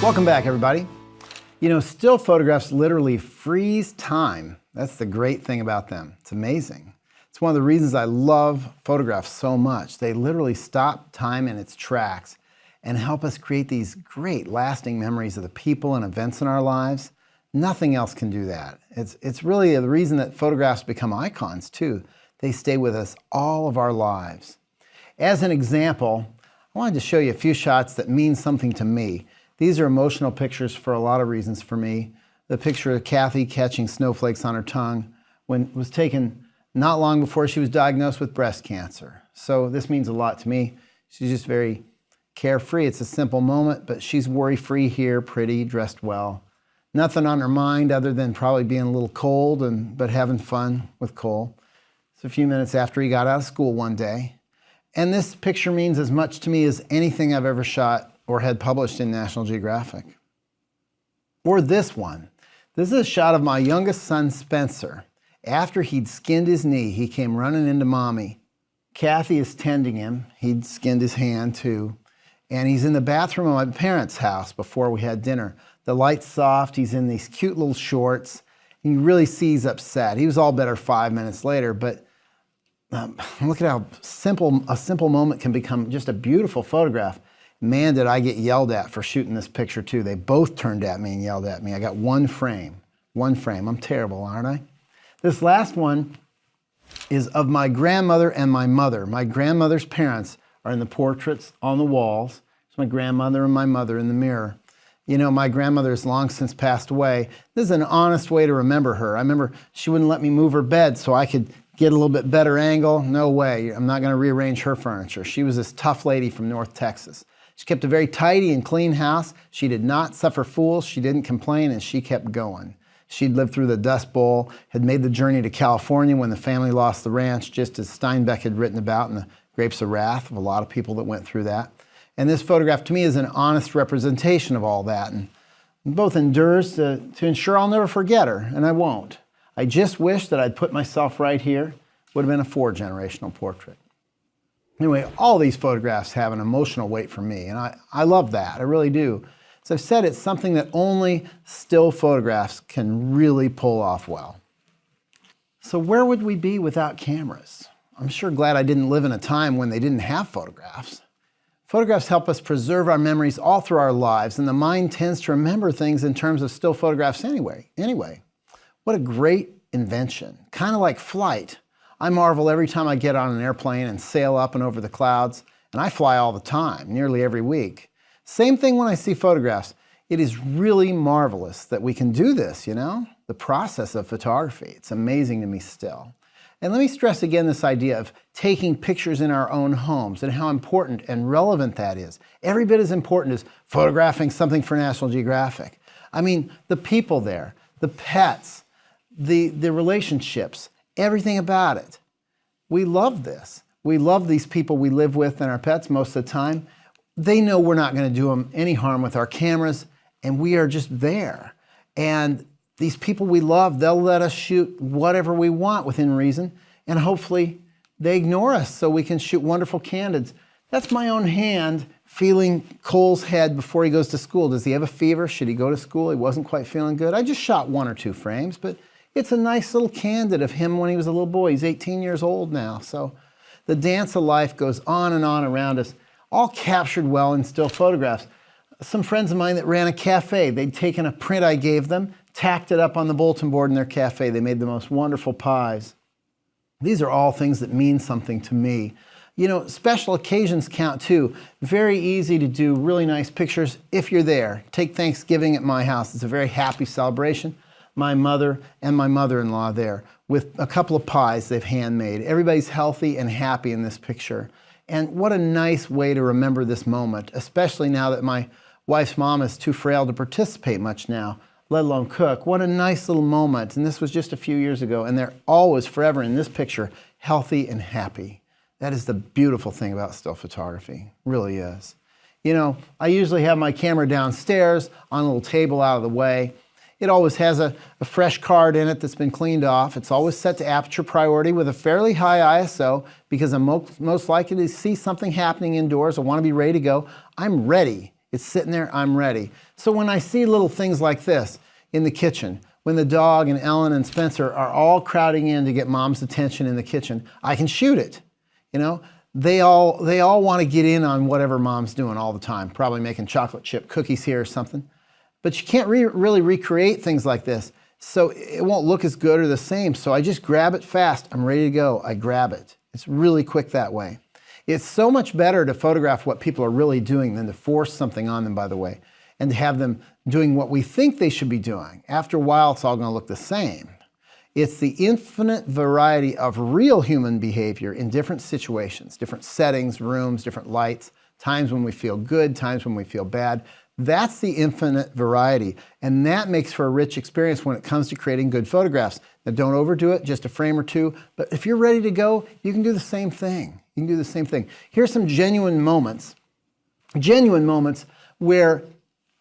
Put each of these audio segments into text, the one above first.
Welcome back, everybody. You know, still photographs literally freeze time. That's the great thing about them. It's amazing. It's one of the reasons I love photographs so much. They literally stop time in its tracks and help us create these great lasting memories of the people and events in our lives. Nothing else can do that. It's really the reason that photographs become icons too. They stay with us all of our lives. As an example, I wanted to show you a few shots that mean something to me. These are emotional pictures for a lot of reasons for me. The picture of Kathy catching snowflakes on her tongue was taken not long before she was diagnosed with breast cancer. So this means a lot to me. She's just very carefree. It's a simple moment, but she's worry-free here, pretty, dressed well. Nothing on her mind other than probably being a little cold, but having fun with Cole. It's a few minutes after he got out of school one day. And this picture means as much to me as anything I've ever shot or had published in National Geographic. Or this one. This is a shot of my youngest son, Spencer. After he'd skinned his knee, he came running into Mommy. Kathy is tending him. He'd skinned his hand too. And he's in the bathroom of my parents' house before we had dinner. The light's soft. He's in these cute little shorts. And you really see he's upset. He was all better 5 minutes later, but look at how a simple moment can become just a beautiful photograph. Man, did I get yelled at for shooting this picture too. They both turned at me and yelled at me. I got one frame. I'm terrible, aren't I? This last one is of my grandmother and my mother. My grandmother's parents are in the portraits on the walls. It's my grandmother and my mother in the mirror. You know, my grandmother has long since passed away. This is an honest way to remember her. I remember she wouldn't let me move her bed so I could get a little bit better angle. No way, I'm not gonna rearrange her furniture. She was this tough lady from North Texas. She kept a very tidy and clean house. She did not suffer fools. She didn't complain, and she kept going. She'd lived through the Dust Bowl, had made the journey to California when the family lost the ranch, just as Steinbeck had written about in the Grapes of Wrath, of a lot of people that went through that. And this photograph to me is an honest representation of all that, and both endures to ensure I'll never forget her, and I won't. I just wish that I'd put myself right here. Would have been a 4-generational portrait. Anyway, all these photographs have an emotional weight for me, and I love that, I really do. As I've said, it's something that only still photographs can really pull off well. So where would we be without cameras? I'm sure glad I didn't live in a time when they didn't have photographs. Photographs help us preserve our memories all through our lives, and the mind tends to remember things in terms of still photographs anyway. What a great invention, kind of like flight. I marvel every time I get on an airplane and sail up and over the clouds, and I fly all the time, nearly every week. Same thing when I see photographs. It is really marvelous that we can do this, you know? The process of photography, it's amazing to me still. And let me stress again this idea of taking pictures in our own homes and how important and relevant that is. Every bit as important as photographing something for National Geographic. I mean, the people there, the pets, the relationships, everything about it. We love this. We love these people we live with and our pets most of the time. They know we're not going to do them any harm with our cameras, and we are just there. And these people we love, they'll let us shoot whatever we want within reason, and hopefully they ignore us so we can shoot wonderful candids. That's my own hand feeling Cole's head before he goes to school. Does he have a fever? Should he go to school? He wasn't quite feeling good. I just shot 1 or 2 frames, but it's a nice little candid of him when he was a little boy. He's 18 years old now. So the dance of life goes on and on around us, all captured well in still photographs. Some friends of mine that ran a cafe, they'd taken a print I gave them, tacked it up on the bulletin board in their cafe. They made the most wonderful pies. These are all things that mean something to me. You know, special occasions count too. Very easy to do really nice pictures if you're there. Take Thanksgiving at my house. It's a very happy celebration. My mother and my mother-in-law there with a couple of pies they've handmade. Everybody's healthy and happy in this picture. And what a nice way to remember this moment, especially now that my wife's mom is too frail to participate much now, let alone cook. What a nice little moment. And this was just a few years ago, and they're always forever in this picture, healthy and happy. That is the beautiful thing about still photography, really is. You know, I usually have my camera downstairs on a little table out of the way. It always has a fresh card in it that's been cleaned off. It's always set to aperture priority with a fairly high ISO because I'm most likely to see something happening indoors. I want to be ready to go. I'm ready It's sitting there, I'm ready. So when I see little things like this in the kitchen, when the dog and Ellen and Spencer are all crowding in to get mom's attention in the kitchen, I can shoot it. You know, they all want to get in on whatever mom's doing all the time, probably making chocolate chip cookies here or something. But you can't really recreate things like this, so it won't look as good or the same. So I just grab it fast. I'm ready to go. I grab it. It's really quick that way. It's so much better to photograph what people are really doing than to force something on them, by the way, and to have them doing what we think they should be doing. After a while, it's all going to look the same. It's the infinite variety of real human behavior in different situations, different settings, rooms, different lights, times when we feel good, times when we feel bad. That's the infinite variety, and that makes for a rich experience when it comes to creating good photographs. Now, don't overdo it, just a frame or two, but if you're ready to go, you can do the same thing. You can do the same thing. Here's some genuine moments where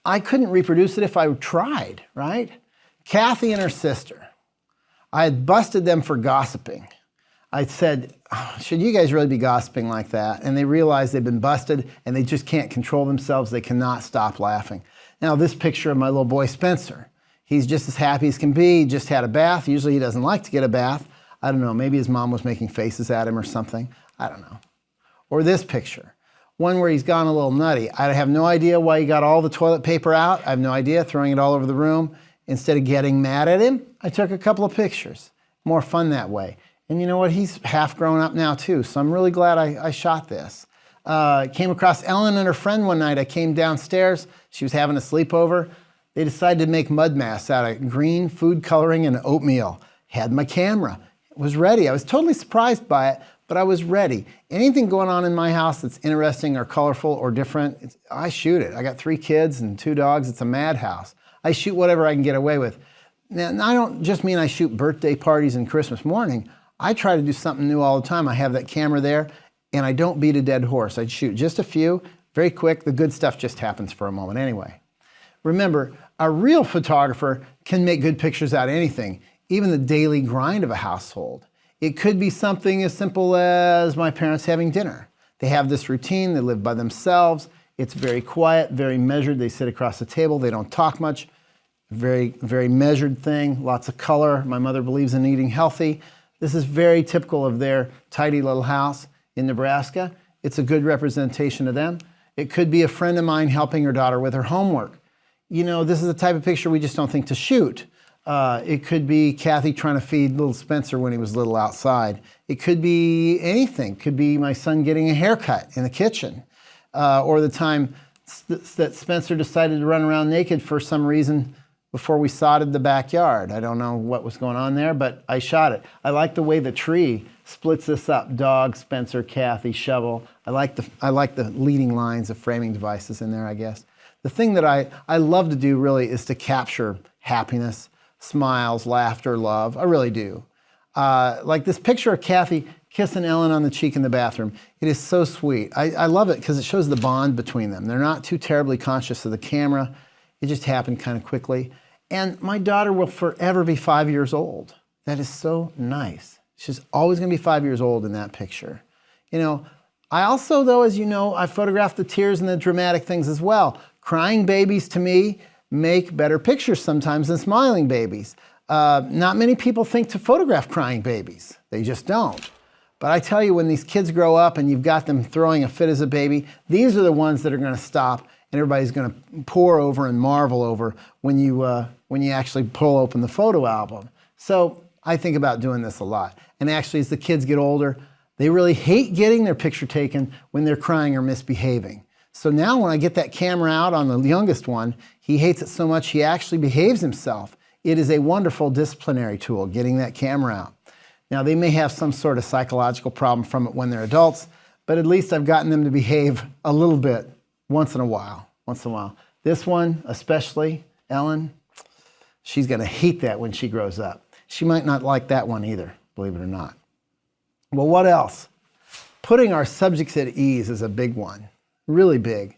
I couldn't reproduce it if I tried, right? Kathy and her sister. I had busted them for gossiping. I said, oh, should you guys really be gossiping like that? And they realized they've been busted and they just can't control themselves. They cannot stop laughing. Now this picture of my little boy Spencer, he's just as happy as can be. He just had a bath. Usually he doesn't like to get a bath. I don't know, maybe his mom was making faces at him or something. I don't know. Or this picture, one where he's gone a little nutty. I have no idea why he got all the toilet paper out. I have no idea, throwing it all over the room. Instead of getting mad at him, I took a couple of pictures. More fun that way. And you know what? He's half grown up now too, so I'm really glad I shot this. Came across Ellen and her friend one night. I came downstairs. She was having a sleepover. They decided to make mud masks out of green food coloring and oatmeal. Had my camera. Was ready. I was totally surprised by it, but I was ready. Anything going on in my house that's interesting or colorful or different, I shoot it. I got 3 kids and 2 dogs. It's a madhouse. I shoot whatever I can get away with. Now, I don't just mean I shoot birthday parties and Christmas morning. I try to do something new all the time. I have that camera there, and I don't beat a dead horse. I shoot just a few, very quick. The good stuff just happens for a moment anyway. Remember, a real photographer can make good pictures out of anything, even the daily grind of a household. It could be something as simple as my parents having dinner. They have this routine. They live by themselves. It's very quiet, very measured. They sit across the table. They don't talk much. Very, very measured thing. Lots of color. My mother believes in eating healthy. This is very typical of their tidy little house in Nebraska. It's a good representation of them. It could be a friend of mine helping her daughter with her homework. You know, this is the type of picture we just don't think to shoot. It could be Kathy trying to feed little Spencer when he was little outside. It could be anything. It could be my son getting a haircut in the kitchen. Or the time that Spencer decided to run around naked for some reason before we sodded the backyard. I don't know what was going on there, but I shot it. I like the way the tree splits this up. Dog, Spencer, Kathy, shovel. I like the leading lines of framing devices in there, I guess. The thing that I love to do really is to capture happiness, smiles, laughter, love. I really do. Like this picture of Kathy kissing Ellen on the cheek in the bathroom. It is so sweet. I love it because it shows the bond between them. They're not too terribly conscious of the camera. It just happened kind of quickly. And my daughter will forever be 5 years old. That is so nice. She's always going to be 5 years old in that picture. You know, I also, though, as you know, I photograph the tears and the dramatic things as well. Crying babies, to me, make better pictures sometimes than smiling babies. Not many people think to photograph crying babies. They just don't. But I tell you, when these kids grow up and you've got them throwing a fit as a baby, these are the ones that are going to stop and everybody's going to pore over and marvel over when you actually pull open the photo album. So I think about doing this a lot. And actually, as the kids get older, they really hate getting their picture taken when they're crying or misbehaving. So now when I get that camera out on the youngest one, he hates it so much he actually behaves himself. It is a wonderful disciplinary tool, getting that camera out. Now, they may have some sort of psychological problem from it when they're adults, but at least I've gotten them to behave a little bit once in a while. This one, especially, Ellen, she's going to hate that when she grows up. She might not like that one either, believe it or not. Well, what else? Putting our subjects at ease is a big one, really big.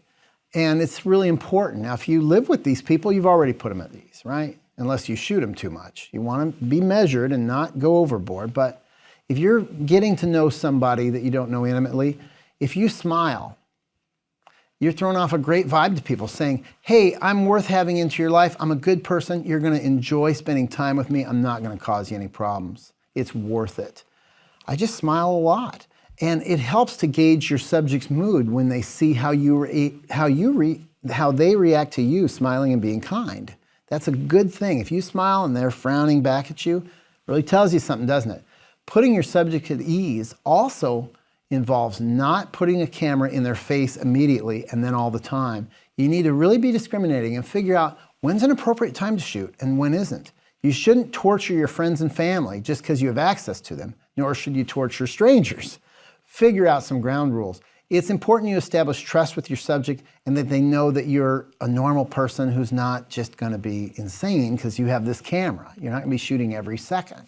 And it's really important. Now, if you live with these people, you've already put them at ease, right? Unless you shoot them too much. You want to be measured and not go overboard. But if you're getting to know somebody that you don't know intimately, if you smile, You're throwing off a great vibe to people saying, hey, I'm worth having into your life. I'm a good person. You're going to enjoy spending time with me. I'm not going to cause you any problems. It's worth it. I just smile a lot. And it helps to gauge your subject's mood when they see how they react to you smiling and being kind. That's a good thing. If you smile and they're frowning back at you, it really tells you something, doesn't it? Putting your subject at ease also involves not putting a camera in their face immediately and then all the time. You need to really be discriminating and figure out when's an appropriate time to shoot and when isn't. You shouldn't torture your friends and family just because you have access to them, nor should you torture strangers. Figure out some ground rules. It's important you establish trust with your subject and that they know that you're a normal person who's not just going to be insane because you have this camera. You're not going to be shooting every second.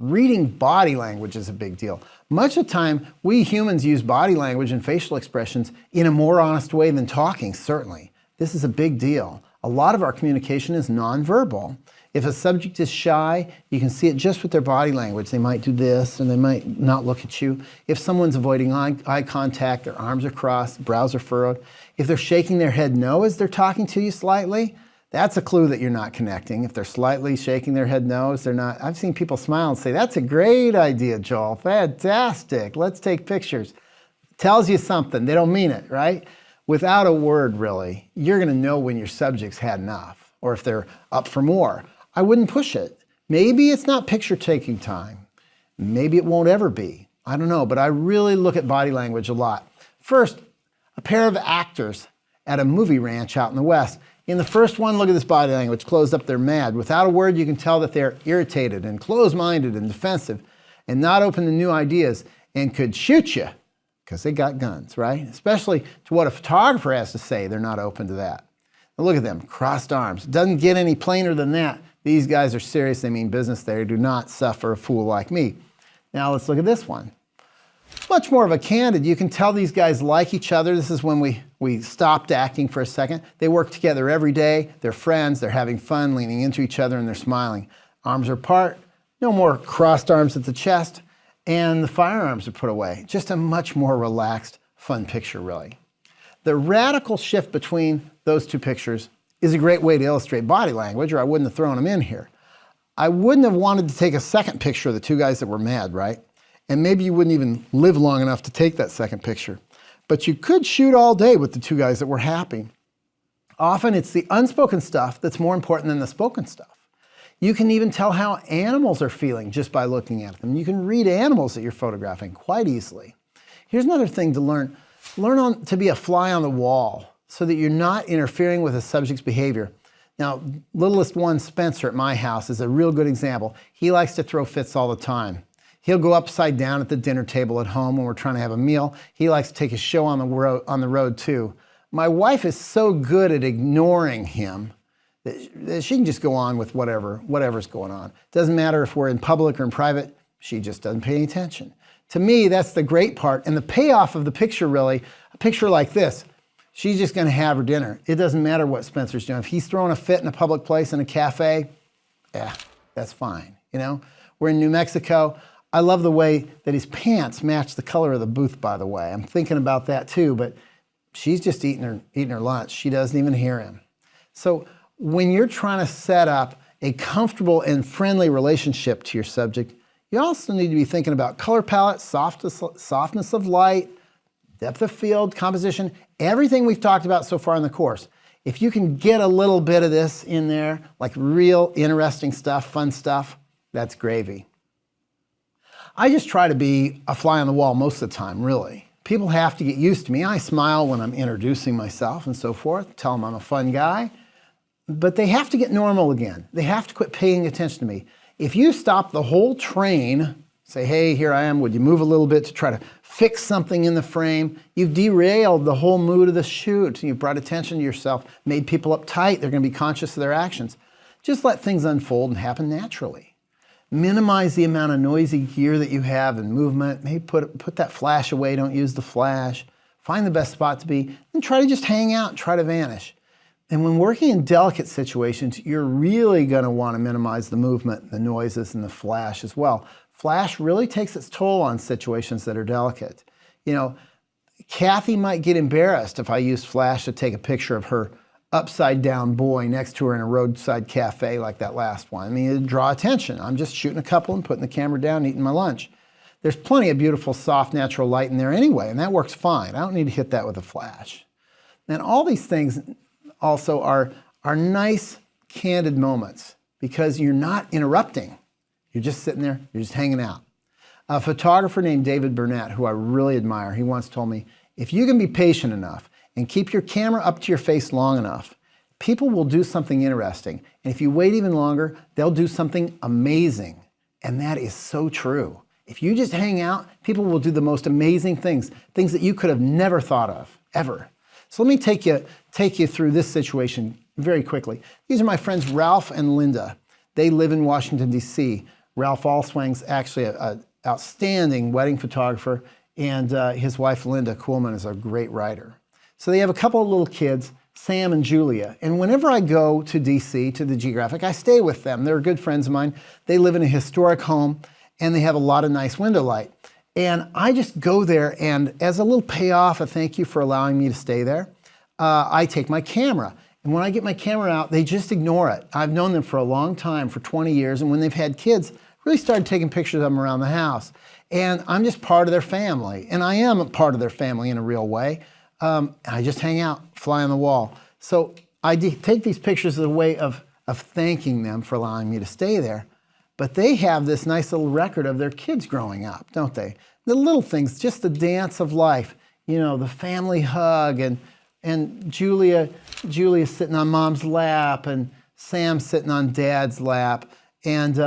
Reading body language is a big deal. Much of the time, we humans use body language and facial expressions in a more honest way than talking, certainly. This is a big deal. A lot of our communication is nonverbal. If a subject is shy, you can see it just with their body language. They might do this and they might not look at you. If someone's avoiding eye contact, their arms are crossed, brows are furrowed. If they're shaking their head no as they're talking to you slightly, that's a clue that you're not connecting. If they're slightly shaking their head no as they're not. I've seen people smile and say, that's a great idea, Joel. Fantastic. Let's take pictures. Tells you something. They don't mean it, right? Without a word, really, you're going to know when your subject's had enough or if they're up for more. I wouldn't push it. Maybe it's not picture taking time. Maybe it won't ever be. I don't know, but I really look at body language a lot. First, a pair of actors at a movie ranch out in the West. In the first one, look at this body language, closed up, they're mad. Without a word, you can tell that they're irritated and closed-minded and defensive and not open to new ideas and could shoot you because they got guns, right? Especially to what a photographer has to say, they're not open to that. Now look at them, crossed arms. It doesn't get any plainer than that. These guys are serious, they mean business. They do not suffer a fool like me. Now let's look at this one. Much more of a candid. You can tell these guys like each other. This is when we stopped acting for a second. They work together every day. They're friends. They're having fun, leaning into each other, and they're smiling. Arms are apart. No more crossed arms at the chest. And the firearms are put away. Just a much more relaxed, fun picture, really. The radical shift between those two pictures is a great way to illustrate body language, or I wouldn't have thrown them in here. I wouldn't have wanted to take a second picture of the two guys that were mad, right? And maybe you wouldn't even live long enough to take that second picture. But you could shoot all day with the two guys that were happy. Often it's the unspoken stuff that's more important than the spoken stuff. You can even tell how animals are feeling just by looking at them. You can read animals that you're photographing quite easily. Here's another thing to learn. Learn to be a fly on the wall so that you're not interfering with a subject's behavior. Now, littlest one, Spencer, at my house is a real good example. He likes to throw fits all the time. He'll go upside down at the dinner table at home when we're trying to have a meal. He likes to take a show on the road too. My wife is so good at ignoring him that she can just go on with whatever's going on. Doesn't matter if we're in public or in private, she just doesn't pay any attention. To me, that's the great part. And the payoff of the picture, really, a picture like this, she's just going to have her dinner. It doesn't matter what Spencer's doing. If he's throwing a fit in a public place, in a cafe, that's fine. You know, we're in New Mexico. I love the way that his pants match the color of the booth, by the way. I'm thinking about that too, but she's just eating her lunch. She doesn't even hear him. So when you're trying to set up a comfortable and friendly relationship to your subject, you also need to be thinking about color palette, softness of light, depth of field, composition, everything we've talked about so far in the course. If you can get a little bit of this in there, like real interesting stuff, fun stuff, that's gravy. I just try to be a fly on the wall most of the time, really. People have to get used to me. I smile when I'm introducing myself and so forth, tell them I'm a fun guy, but they have to get normal again. They have to quit paying attention to me. If you stop the whole train, say, hey, here I am, would you move a little bit to try to fix something in the frame? You've derailed the whole mood of the shoot. You've brought attention to yourself, made people uptight. They're going to be conscious of their actions. Just let things unfold and happen naturally. Minimize the amount of noisy gear that you have and movement. Maybe put that flash away, don't use the flash. Find the best spot to be, and try to just hang out and try to vanish. And when working in delicate situations, you're really going to want to minimize the movement, the noises, and the flash as well. Flash really takes its toll on situations that are delicate. You know, Kathy might get embarrassed if I use flash to take a picture of her upside down boy next to her in a roadside cafe like that last one. I mean, it'd draw attention. I'm just shooting a couple and putting the camera down and eating my lunch. There's plenty of beautiful, soft, natural light in there anyway, and that works fine. I don't need to hit that with a flash. And all these things also are nice, candid moments because you're not interrupting. You're just sitting there, you're just hanging out. A photographer named David Burnett, who I really admire, he once told me, if you can be patient enough and keep your camera up to your face long enough, people will do something interesting. And if you wait even longer, they'll do something amazing. And that is so true. If you just hang out, people will do the most amazing things, things that you could have never thought of, ever. So let me take you through this situation very quickly. These are my friends Ralph and Linda. They live in Washington, D.C. Ralph Allswang's actually an outstanding wedding photographer, and his wife Linda Kuhlman is a great writer. So they have a couple of little kids, Sam and Julia. And whenever I go to D.C., to the Geographic, I stay with them. They're good friends of mine. They live in a historic home, and they have a lot of nice window light. And I just go there, and as a little payoff, a thank you for allowing me to stay there, I take my camera. And when I get my camera out, they just ignore it. I've known them for a long time, for 20 years, and when they've had kids, really started taking pictures of them around the house. And I'm just part of their family, and I am a part of their family in a real way. I just hang out, fly on the wall. So I take these pictures as a way of thanking them for allowing me to stay there. But they have this nice little record of their kids growing up, don't they? The little things, just the dance of life, you know, the family hug, and Julia sitting on mom's lap, and Sam sitting on dad's lap, and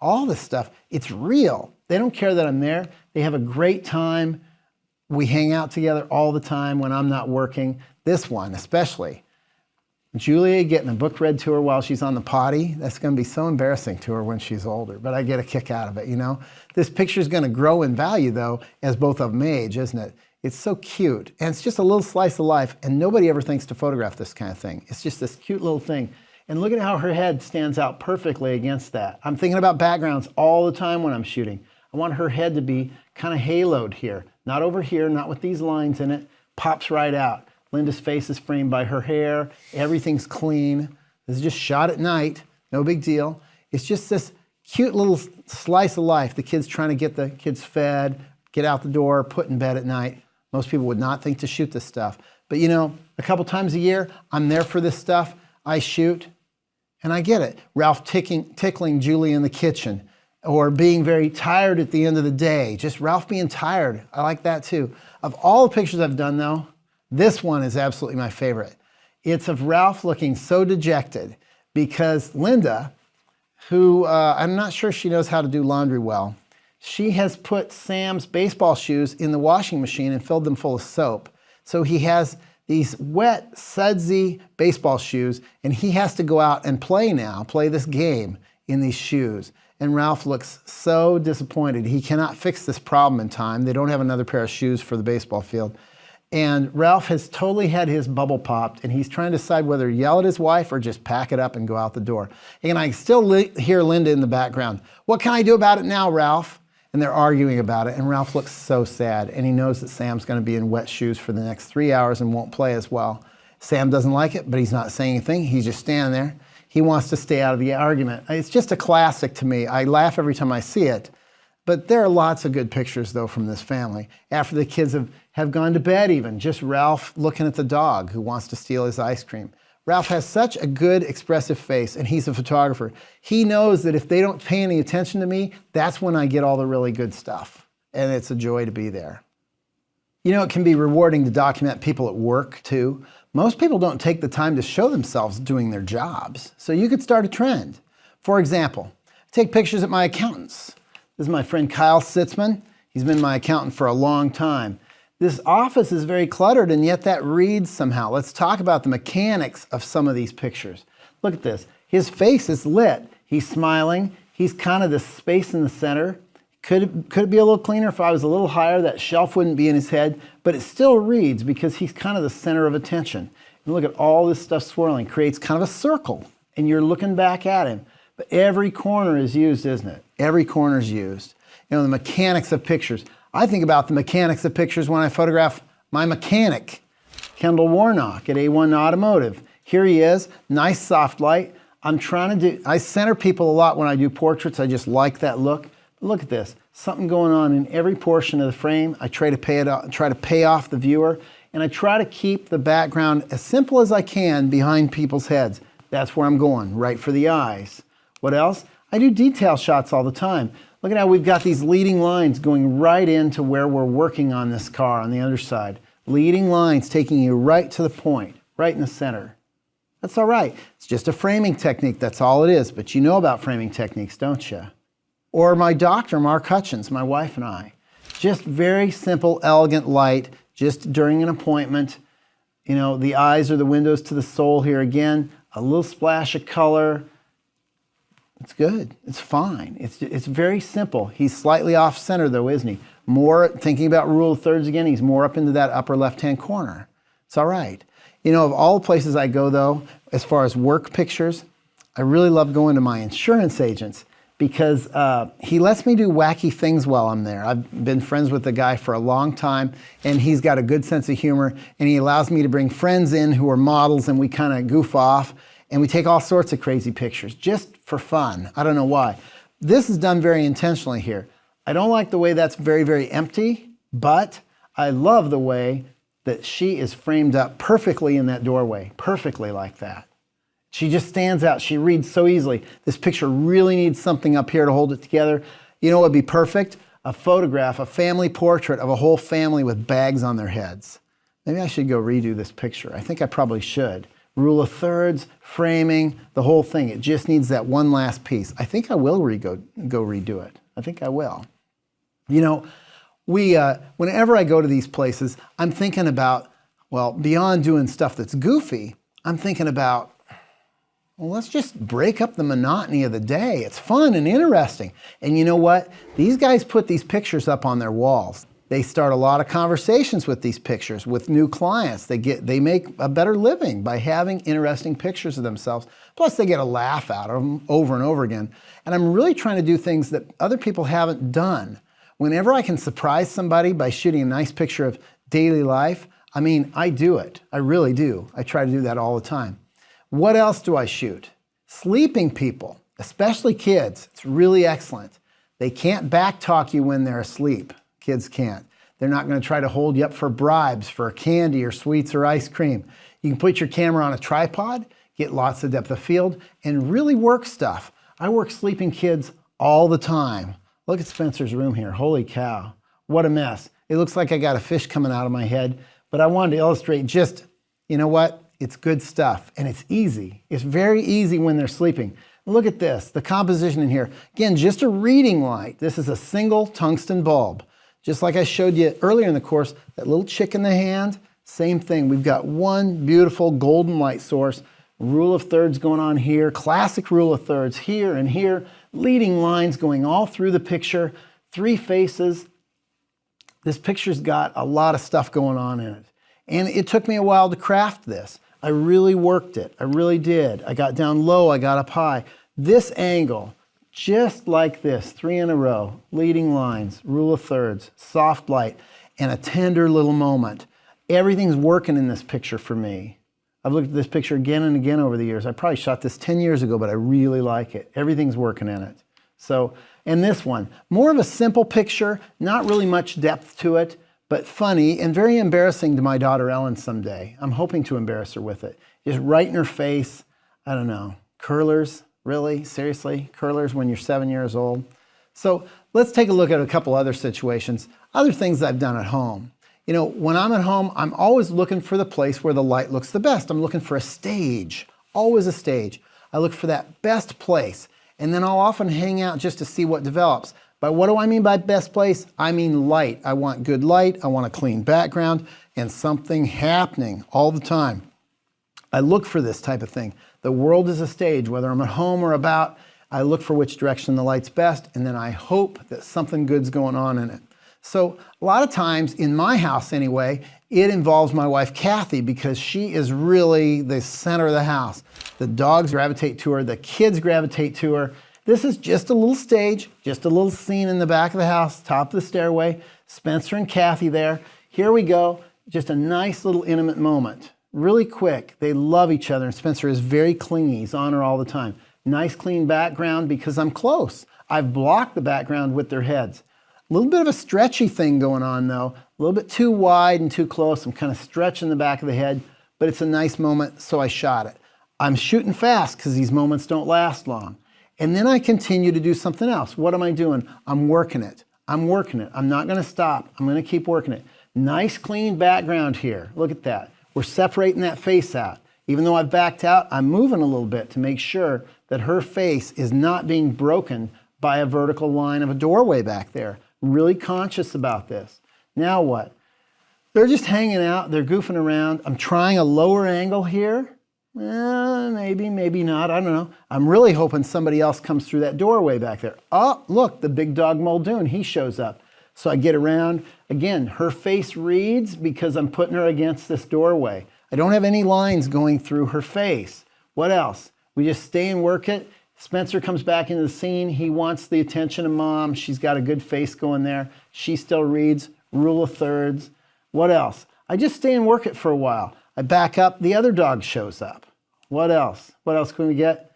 all this stuff. It's real. They don't care that I'm there. They have a great time. We hang out together all the time when I'm not working. This one especially. Julia getting a book read to her while she's on the potty. That's going to be so embarrassing to her when she's older, but I get a kick out of it, you know. This picture is going to grow in value, though, as both of them age, isn't it? It's so cute, and it's just a little slice of life, and nobody ever thinks to photograph this kind of thing. It's just this cute little thing. And look at how her head stands out perfectly against that. I'm thinking about backgrounds all the time when I'm shooting. I want her head to be kind of haloed here. Not over here, not with these lines in it. Pops right out. Linda's face is framed by her hair. Everything's clean. This is just shot at night. No big deal. It's just this cute little slice of life. The kids trying to get the kids fed, get out the door, put in bed at night. Most people would not think to shoot this stuff. But you know, a couple times a year, I'm there for this stuff. I shoot, and I get it. Ralph tickling Julie in the kitchen, or being very tired at the end of the day. Just Ralph being tired. I like that too. Of all the pictures I've done though, this one is absolutely my favorite. It's of Ralph looking so dejected because Linda, who I'm not sure she knows how to do laundry well, she has put Sam's baseball shoes in the washing machine and filled them full of soap. So he has these wet, sudsy baseball shoes, and he has to go out and play this game in these shoes. And Ralph looks so disappointed. He cannot fix this problem in time. They don't have another pair of shoes for the baseball field. And Ralph has totally had his bubble popped, and he's trying to decide whether to yell at his wife or just pack it up and go out the door. And I still hear Linda in the background. What can I do about it now, Ralph? And they're arguing about it, and Ralph looks so sad, and he knows that Sam's going to be in wet shoes for the next 3 hours and won't play as well. Sam doesn't like it, but he's not saying anything. He's just standing there. He wants to stay out of the argument. It's just a classic to me. I laugh every time I see it. But there are lots of good pictures, though, from this family. After the kids have gone to bed even, just Ralph looking at the dog who wants to steal his ice cream. Ralph has such a good, expressive face, and he's a photographer. He knows that if they don't pay any attention to me, that's when I get all the really good stuff. And it's a joy to be there. You know, it can be rewarding to document people at work, too. Most people don't take the time to show themselves doing their jobs. So you could start a trend. For example, take pictures at my accountant's. This is my friend Kyle Sitzman. He's been my accountant for a long time. This office is very cluttered, and yet that reads somehow. Let's talk about the mechanics of some of these pictures. Look at this. His face is lit. He's smiling. He's kind of the space in the center. Could it be a little cleaner if I was a little higher? That shelf wouldn't be in his head, but it still reads because he's kind of the center of attention. And look at all this stuff swirling. Creates kind of a circle, and you're looking back at him. But every corner is used, isn't it? Every corner is used. You know, the mechanics of pictures. I think about the mechanics of pictures when I photograph my mechanic, Kendall Warnock at A1 Automotive. Here he is, nice soft light. I center people a lot when I do portraits. I just like that look. But look at this, something going on in every portion of the frame. I try to pay off the viewer, and I try to keep the background as simple as I can behind people's heads. That's where I'm going, right for the eyes. What else? I do detail shots all the time. Look at how we've got these leading lines going right into where we're working on this car on the underside. Leading lines taking you right to the point, right in the center. That's all right. It's just a framing technique, that's all it is. But you know about framing techniques, don't you? Or my doctor, Mark Hutchins, my wife and I. Just very simple, elegant light, just during an appointment. You know, the eyes are the windows to the soul here again. A little splash of color. It's good. It's fine. It's very simple. He's slightly off center though, isn't he? More, thinking about rule of thirds again, he's more up into that upper left-hand corner. It's all right. You know, of all the places I go though, as far as work pictures, I really love going to my insurance agents because he lets me do wacky things while I'm there. I've been friends with the guy for a long time, and he's got a good sense of humor, and he allows me to bring friends in who are models, and we kind of goof off. And we take all sorts of crazy pictures, just for fun. I don't know why. This is done very intentionally here. I don't like the way that's very, very empty, but I love the way that she is framed up perfectly in that doorway, perfectly like that. She just stands out. She reads so easily. This picture really needs something up here to hold it together. You know what would be perfect? A photograph, a family portrait of a whole family with bags on their heads. Maybe I should go redo this picture. I think I probably should. Rule of thirds, framing, the whole thing. It just needs that one last piece. I think I will go redo it. I think I will. You know, whenever I go to these places, I'm thinking about, well, beyond doing stuff that's goofy, I'm thinking about, well, let's just break up the monotony of the day. It's fun and interesting. And you know what? These guys put these pictures up on their walls. They start a lot of conversations with these pictures, with new clients. They make a better living by having interesting pictures of themselves. Plus, they get a laugh out of them over and over again. And I'm really trying to do things that other people haven't done. Whenever I can surprise somebody by shooting a nice picture of daily life, I mean, I do it. I really do. I try to do that all the time. What else do I shoot? Sleeping people, especially kids. It's really excellent. They can't backtalk you when they're asleep. Kids can't. They're not going to try to hold you up for bribes for candy or sweets or ice cream. You can put your camera on a tripod, get lots of depth of field, and really work stuff. I work sleeping kids all the time. Look at Spencer's room here. Holy cow. What a mess. It looks like I got a fish coming out of my head, but I wanted to illustrate just, you know what? It's good stuff, and it's easy. It's very easy when they're sleeping. Look at this, the composition in here. Again, just a reading light. This is a single tungsten bulb. Just like I showed you earlier in the course, that little chick in the hand, same thing. We've got one beautiful golden light source, rule of thirds going on here, classic rule of thirds here and here, leading lines going all through the picture, three faces. This picture's got a lot of stuff going on in it. And it took me a while to craft this. I really worked it. I really did. I got down low, I got up high. This angle, just like this, 3 in a row, leading lines, rule of thirds, soft light, and a tender little moment. Everything's working in this picture for me. I've looked at this picture again and again over the years. I probably shot this 10 years ago, but I really like it. Everything's working in it. So, and this one, more of a simple picture, not really much depth to it, but funny and very embarrassing to my daughter Ellen someday. I'm hoping to embarrass her with it. Just right in her face, I don't know, curlers. Really? Seriously? Curlers when you're 7 years old? So let's take a look at a couple other situations, other things I've done at home. You know, when I'm at home, I'm always looking for the place where the light looks the best. I'm looking for a stage, always a stage. I look for that best place, and then I'll often hang out just to see what develops. But what do I mean by best place? I mean light. I want good light, I want a clean background, and something happening all the time. I look for this type of thing. The world is a stage, whether I'm at home or about, I look for which direction the light's best, and then I hope that something good's going on in it. So a lot of times, in my house anyway, it involves my wife Kathy because she is really the center of the house. The dogs gravitate to her, the kids gravitate to her. This is just a little stage, just a little scene in the back of the house, top of the stairway. Spencer and Kathy there. Here we go. Just a nice little intimate moment. Really quick. They love each other, and Spencer is very clingy. He's on her all the time. Nice clean background because I'm close. I've blocked the background with their heads. A little bit of a stretchy thing going on though. A little bit too wide and too close. I'm kind of stretching the back of the head, but it's a nice moment, so I shot it. I'm shooting fast because these moments don't last long. And then I continue to do something else. What am I doing? I'm working it. I'm working it. I'm not going to stop. I'm going to keep working it. Nice clean background here. Look at that. We're separating that face out. Even though I've backed out, I'm moving a little bit to make sure that her face is not being broken by a vertical line of a doorway back there. Really conscious about this. Now what? They're just hanging out. They're goofing around. I'm trying a lower angle here. Maybe, maybe not. I don't know. I'm really hoping somebody else comes through that doorway back there. Oh, look, the big dog Muldoon. He shows up. So I get around. Again, her face reads because I'm putting her against this doorway. I don't have any lines going through her face. What else? We just stay and work it. Spencer comes back into the scene. He wants the attention of mom. She's got a good face going there. She still reads. Rule of thirds. What else? I just stay and work it for a while. I back up. The other dog shows up. What else? What else can we get?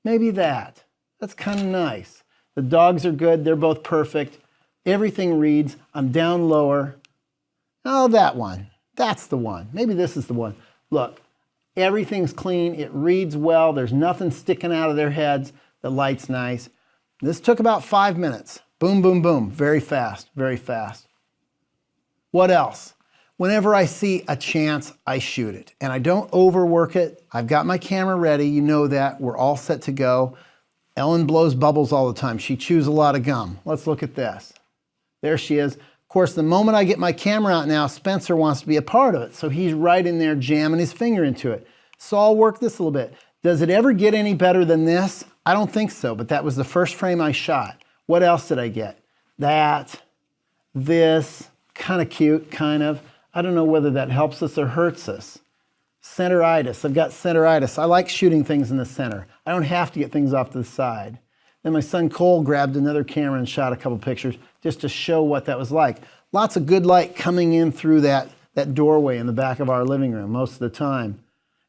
Maybe that. That's kind of nice. The dogs are good. They're both perfect. Everything reads. I'm down lower. Oh, that one. That's the one. Maybe this is the one. Look. Everything's clean. It reads well. There's nothing sticking out of their heads. The light's nice. This took about 5 minutes. Boom, boom, boom. Very fast, very fast. What else? Whenever I see a chance, I shoot it. And I don't overwork it. I've got my camera ready. You know that. We're all set to go. Ellen blows bubbles all the time. She chews a lot of gum. Let's look at this. There she is. Of course, the moment I get my camera out now, Spencer wants to be a part of it. So he's right in there jamming his finger into it. So I'll work this a little bit. Does it ever get any better than this? I don't think so, but that was the first frame I shot. What else did I get? That, this, kind of cute, kind of. I don't know whether that helps us or hurts us. Centeritis. I've got centeritis. I like shooting things in the center. I don't have to get things off to the side. Then my son Cole grabbed another camera and shot a couple pictures just to show what that was like. Lots of good light coming in through that doorway in the back of our living room most of the time.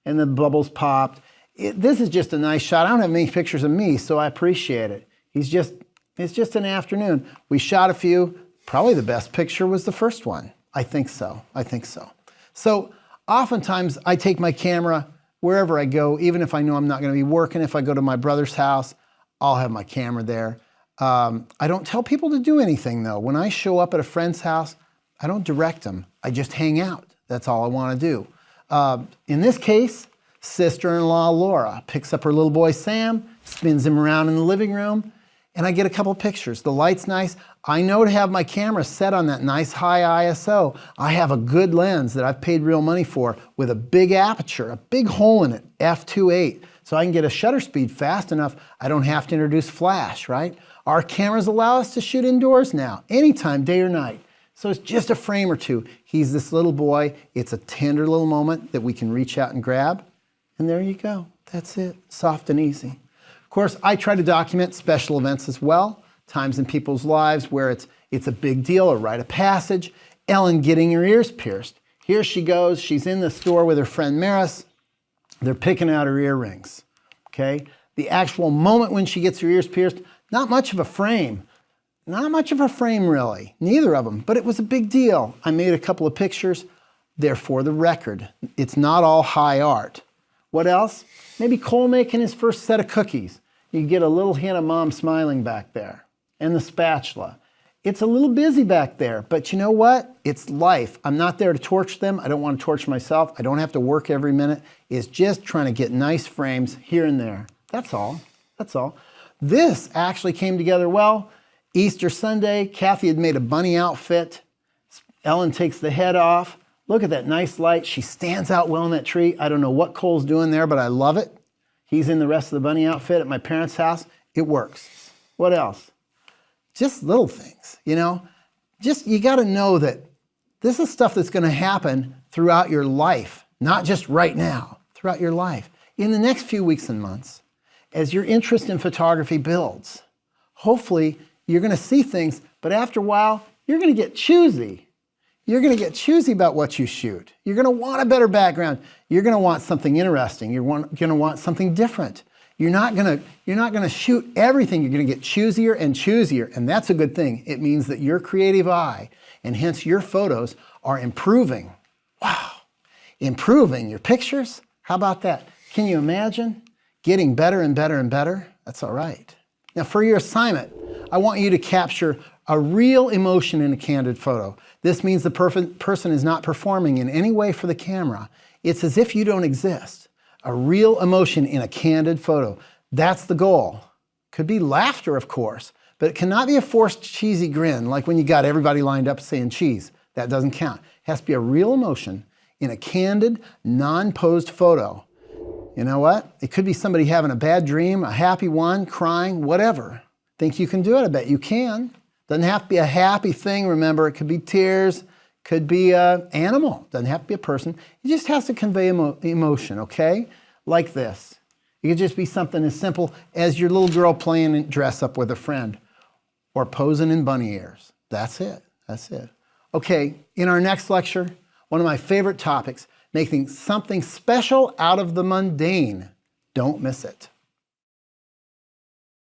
And the bubbles popped. This is just a nice shot. I don't have many pictures of me, so I appreciate it. It's just an afternoon. We shot a few. Probably the best picture was the first one. I think so. I think so. So oftentimes I take my camera wherever I go, even if I know I'm not going to be working. If I go to my brother's house, I'll have my camera there. I don't tell people to do anything though. When I show up at a friend's house, I don't direct them. I just hang out. That's all I want to do. In this case, sister-in-law Laura picks up her little boy Sam, spins him around in the living room, and I get a couple pictures. The light's nice. I know to have my camera set on that nice high ISO. I have a good lens that I've paid real money for with a big aperture, a big hole in it, f2.8. So I can get a shutter speed fast enough I don't have to introduce flash, right? Our cameras allow us to shoot indoors now, anytime, day or night. So it's just a frame or two. He's this little boy. It's a tender little moment that we can reach out and grab. And there you go. That's it. Soft and easy. Of course, I try to document special events as well. Times in people's lives where it's a big deal, a rite of passage. Ellen getting her ears pierced. Here she goes. She's in the store with her friend Maris. They're picking out her earrings. Okay? The actual moment when she gets her ears pierced, not much of a frame. Not much of a frame, really. Neither of them. But it was a big deal. I made a couple of pictures. They're for the record. It's not all high art. What else? Maybe Cole making his first set of cookies. You get a little hint of mom smiling back there. And the spatula. It's a little busy back there, but you know what? It's life. I'm not there to torture them. I don't want to torture myself. I don't have to work every minute. It's just trying to get nice frames here and there. That's all. That's all. This actually came together well. Easter Sunday, Kathy had made a bunny outfit. Ellen takes the head off. Look at that nice light. She stands out well in that tree. I don't know what Cole's doing there, but I love it. He's in the rest of the bunny outfit at my parents' house. It works. What else? Just little things, you know? Just, you got to know that this is stuff that's going to happen throughout your life, not just right now, throughout your life. In the next few weeks and months, as your interest in photography builds, hopefully you're going to see things, but after a while, you're going to get choosy. You're going to get choosy about what you shoot. You're going to want a better background. You're going to want something interesting. You're going to want something different. You're not going to shoot everything. You're going to get choosier and choosier, and that's a good thing. It means that your creative eye, and hence your photos, are improving. Wow, improving your pictures? How about that? Can you imagine getting better and better and better? That's all right. Now for your assignment, I want you to capture a real emotion in a candid photo. This means the person is not performing in any way for the camera. It's as if you don't exist. A real emotion in a candid photo. That's the goal. Could be laughter, of course, but it cannot be a forced cheesy grin like when you got everybody lined up saying cheese. That doesn't count. It has to be a real emotion in a candid, non-posed photo. You know what? It could be somebody having a bad dream, a happy one, crying, whatever. Think you can do it? I bet you can. Doesn't have to be a happy thing, remember. It could be tears, could be an animal. Doesn't have to be a person. It just has to convey emotion, okay? Like this. It could just be something as simple as your little girl playing dress up with a friend or posing in bunny ears. That's it. That's it. Okay, in our next lecture, one of my favorite topics, making something special out of the mundane. Don't miss it.